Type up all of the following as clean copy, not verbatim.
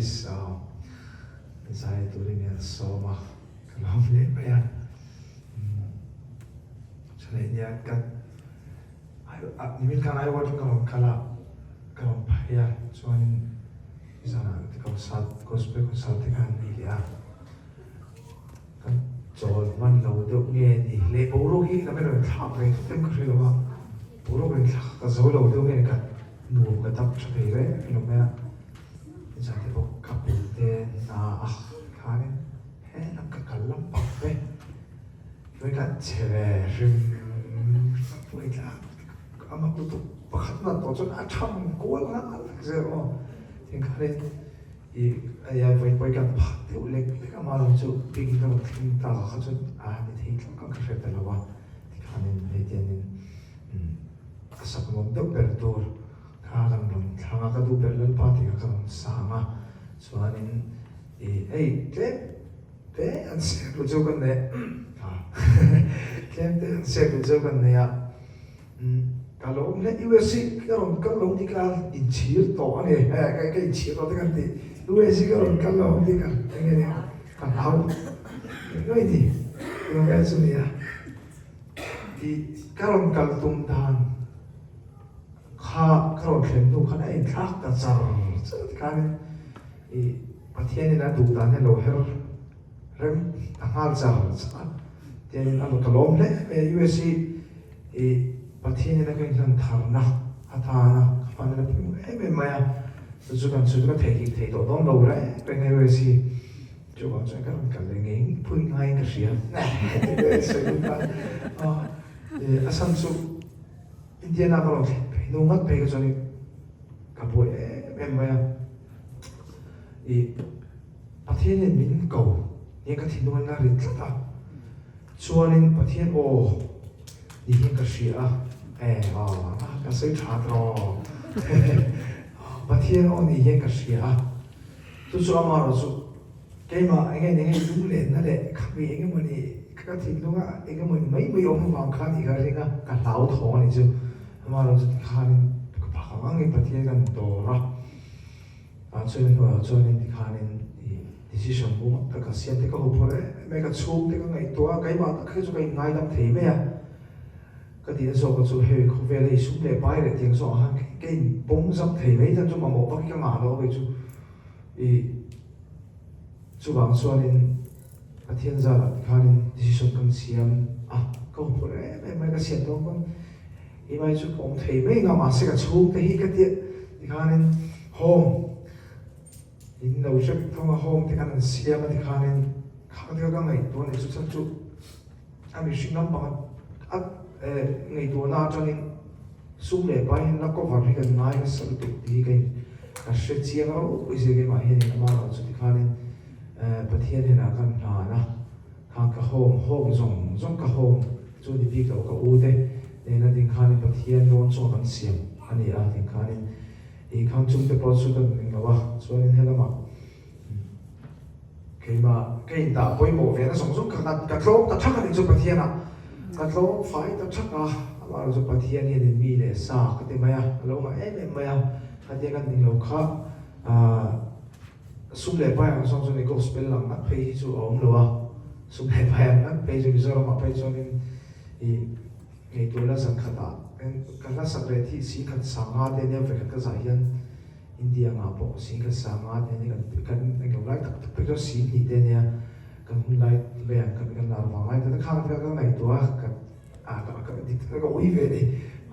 is desire to remain so ma kalau boleh bayar selainnya kan ni kan I want kalau bayar cuman di sana kalau gospel kan ni ya kan jual man lau tu ni le boro ki kami dah tak leh tem kerja lawa boro ni tak jual lau tu ni kan nuo kan tak sampai le film ni jadi bok kapal deh kan nak kekalam pakai mereka cewek mereka amak tu pakat nak tu acam kuat lah sebab tinggal ya mereka pakai ulek mereka malu tu pergi ke kita lah tu ni tinggal kan kerja lawa tinggal ni asap muduk berdur kadang kadang tu berlalu pati kadang sama soalnya klem ang serbujugan na klem ang serbujugan na kalau na USC kalau di ka inchir to ani ka inchir to kan di USC kalau di ka ngene kan hau ngoi di yung ka sunia di kalau tum dan kalau klem tu kan ai thak ta sa kan Pathian na tu dan lo her rem tangal sa tiyan ano kalom le USC pathian na kan tharna atana kapana na pimo maya sukan theki thei to don lo re pen USC chuan cha kan kalengeng pui ngai ka sia asam su Indiana kalom no mat pe ka chani kapoe maya pathian min cầu những cái thiên nuôi na rít ta cho nên pathian đi những cái gì cái sự trả đó pathian đi những cái gì tôi cho mà rồi cái mà anh ấy đúng lên nó để khác biệt anh ấy mình cái thiên nuôi anh ấy mình mấy ông hoàng khăn thì cái gì cái lão thọ này chứ mà rồi khăn cái bác anh ấy pathian cái đồ đó cho nên thì khăn decision mo ta ka siam te ka hopore me ka chum te ka ngai to kai ma ta khe chu kai ngai dam the me ya ka ti so ka chu he ko ve le su le bai le ting so ha ke bong sam the me ta chu ma mo pa ki ka ma lo ke chu chu bang so nin a thian za la ka nin decision kan siam ka hopore me ka siam to kon mai chu bong the me nga ma se ka chum te hi ka ti ka nin home in no ship from a home thì anh xem thì khá nên khá theo các ngày tuần này xuất sắc chụp anh bị sinh năm bằng ngày tuần nào cho nên xuống để bay nó có vào cái gần ngay cái sự tự thì cái sự chia nó bây giờ cái máy này nó mà thì khá nên bát thiên thì là gần là khá cái home giống cái home cho đi biết đâu cái u đấy nên là thì khá nên bát thiên nó cho gần xem anh ấy thì khá nên 이 강중대 버스는 거와 소는 해나마 그마 게인다 보이모 베나 송송 가트로 다 착한 좀 바티나 가트로 파이 다 착아 아마로 좀 바티니 된 미래 사 그때 마야 로마 에메 마야 하디가 닝로카 숨레 바야 송송이 고스펠랑 나 페이지 엄로와 숨레 바야 나 페이지 미저로 마 페이지는 이 돌라 상카다 kalau seperti si kan sangat ini mereka kesahian India ngapa si kan sangat ini kan mulai tak terus si ini dia kan mulai leang kan larang mulai tapi kalau kita kan itu kan di kita kan uive ni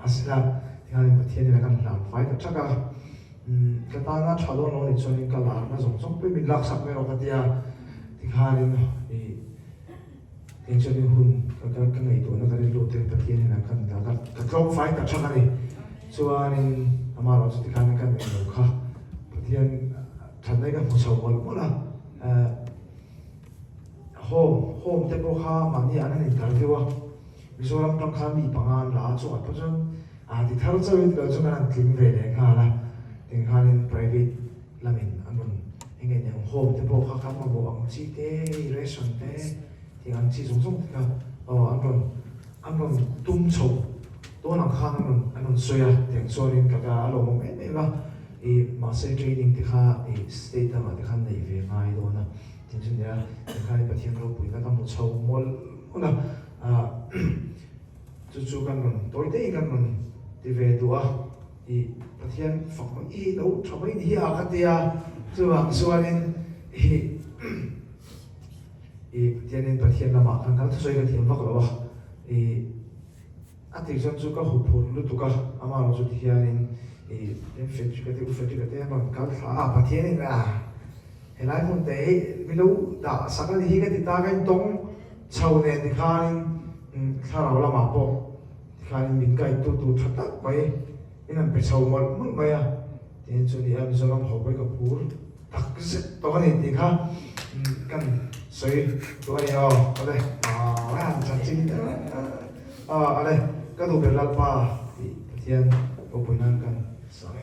asal yang berarti ni kan larang fai tak cakap kita nak cakap orang ni cuma kan larang macam pun milak sampai orang dia tinggalin yang jadi hun kan itu nak dari luar berarti ni nak kan kalau fight tak cakap ni, soalnya amaran tu kan kan mereka, berarti chandai kan musuh bola, home tempoh mani anak ni terdewa, misalnya orang kami pangan lah, so apa tu, di thar sahaja itu tu kan kling beda kan, dengan private lamin, amun, ingin yang home tempoh kan mau angsi restaurant dengan si sungsung kan, amun tumcau. Tôi nằm khăn anh soya tiếng soya nên cả alo mong em là master training te kha state ama te khan nei ve ngai do na tin chu ya te kha pathian ro pui na kam chho mol na chu kan man toy te kan man ti ve tu a pathian phok man lo thamai hi a ka te a chu ang suanin pathian lama kan kan soi ka thiam vak lo wa ati jan chu ka hu phur lu tu ka ama ro chu thianin fet chu ka te u fet ka te man kal tha pathian na helai mun te mi lo da sakal hi ka ti ta kan tong chau ne ti khanin thara lama po khanin min kai tu thatak pai inan pe chau mol mun maya tin chu ni am zolam ho bai ka phur tak se to kan ti kha kan soi tu ai yo ale ran chan chin ale ka du be lal pa pathian ko punan kan sai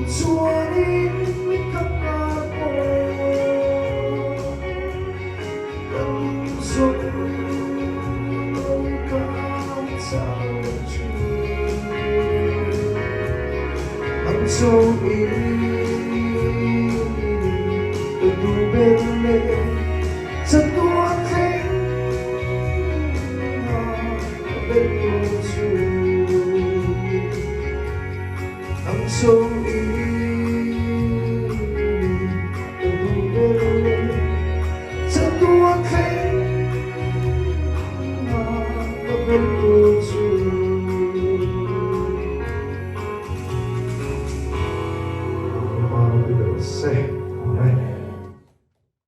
Ilusuanin ka pa po ang sumungkap sa ang sumingin Udubele sa tuwakay ang sumingin Udubele sa tuwakay Say, all right.